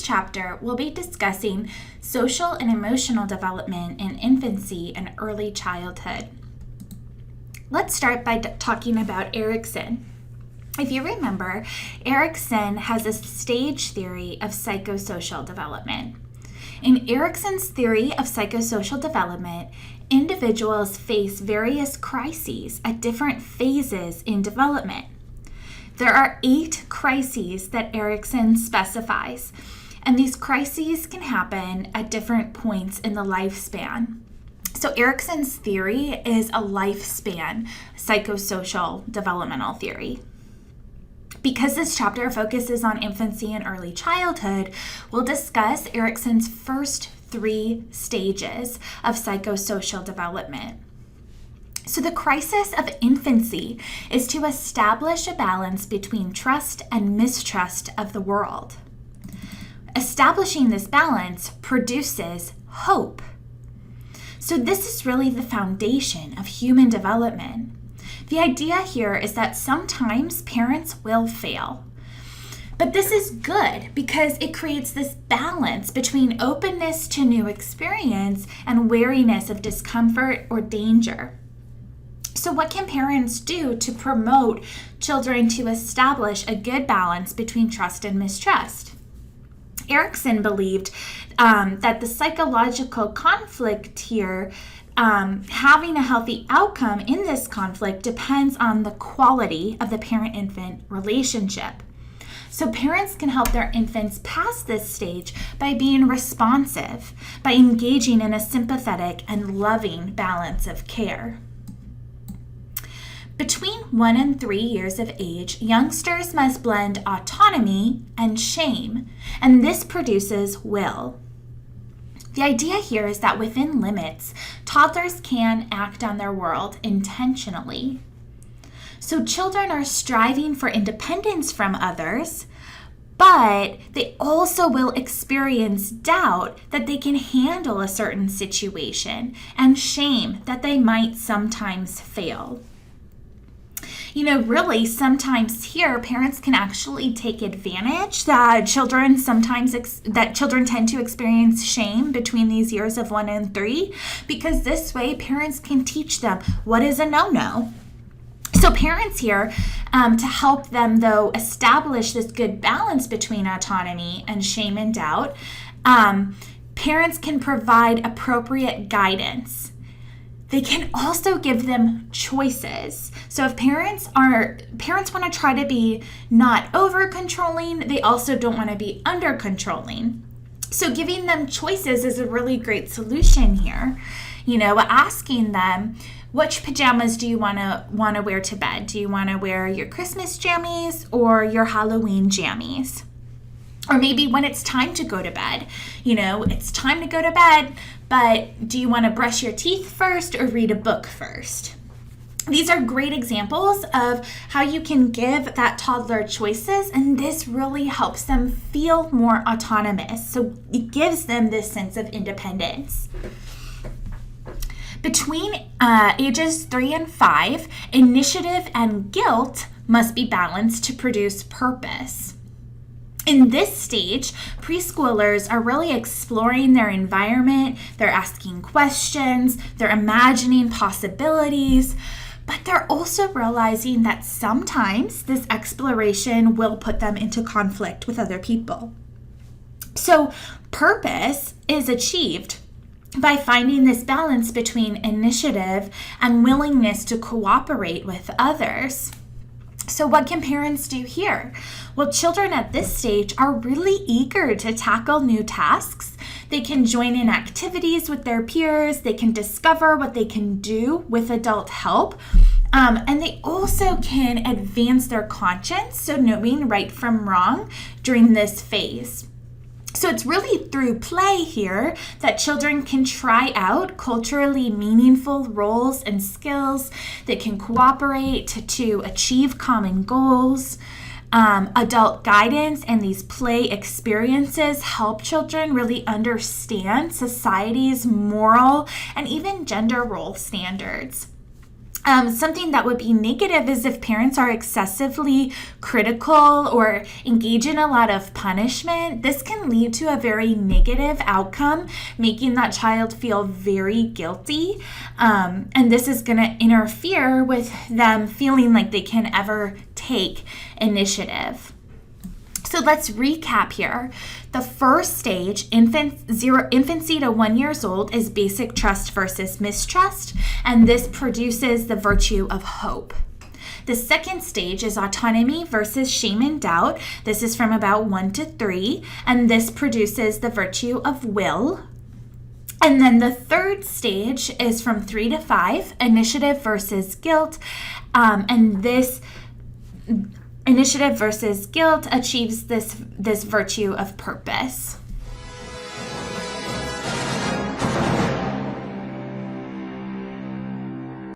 chapter, we'll be discussing social and emotional development in infancy and early childhood. Let's start by talking about Erikson. If you remember, Erikson has a stage theory of psychosocial development. In Erikson's theory of psychosocial development, individuals face various crises at different phases in development. There are 8 crises that Erikson specifies, and these crises can happen at different points in the lifespan. So Erikson's theory is a lifespan psychosocial developmental theory. Because this chapter focuses on infancy and early childhood, we'll discuss Erikson's first 3 stages of psychosocial development. So the crisis of infancy is to establish a balance between trust and mistrust of the world. Establishing this balance produces hope. So this is really the foundation of human development. The idea here is that sometimes parents will fail. But this is good because it creates this balance between openness to new experience and wariness of discomfort or danger. So what can parents do to promote children to establish a good balance between trust and mistrust? Erikson believed that the psychological conflict here, having a healthy outcome in this conflict depends on the quality of the parent-infant relationship. So parents can help their infants pass this stage by being responsive, by engaging in a sympathetic and loving balance of care. Between 1 and 3 years of age, youngsters must blend autonomy and shame, and this produces will. The idea here is that within limits, toddlers can act on their world intentionally. So children are striving for independence from others, but they also will experience doubt that they can handle a certain situation and shame that they might sometimes fail. Really, sometimes here, parents can actually take advantage that children tend to experience shame between these years of 1 and 3, because this way parents can teach them what is a no-no. So parents here, to help them, though, establish this good balance between autonomy and shame and doubt, parents can provide appropriate guidance. They can also give them choices. So if parents want to try to be not over controlling, they also don't want to be under controlling. So giving them choices is a really great solution here. Asking them, which pajamas do you want to wear to bed? Do you want to wear your Christmas jammies or your Halloween jammies? Or maybe when it's time to go to bed, it's time to go to bed, but do you want to brush your teeth first or read a book first? These are great examples of how you can give that toddler choices, and this really helps them feel more autonomous. So it gives them this sense of independence. Between ages 3 and 5, initiative and guilt must be balanced to produce purpose. In this stage, preschoolers are really exploring their environment, they're asking questions, they're imagining possibilities, but they're also realizing that sometimes this exploration will put them into conflict with other people. So purpose is achieved by finding this balance between initiative and willingness to cooperate with others. So what can parents do here? Well, children at this stage are really eager to tackle new tasks. They can join in activities with their peers. They can discover what they can do with adult help. And they also can advance their conscience, so knowing right from wrong during this phase. So it's really through play here that children can try out culturally meaningful roles and skills. They can cooperate to achieve common goals. Adult guidance and these play experiences help children really understand society's moral and even gender role standards. Something that would be negative is if parents are excessively critical or engage in a lot of punishment. This can lead to a very negative outcome, making that child feel very guilty. And this is going to interfere with them feeling like they can ever take initiative. So let's recap here. The first stage, infancy to 1 year old, is basic trust versus mistrust, and this produces the virtue of hope. The second stage is autonomy versus shame and doubt. This is from about 1 to 3, and this produces the virtue of will. And then the third stage is from 3 to 5, initiative versus guilt, and this initiative versus guilt achieves this virtue of purpose.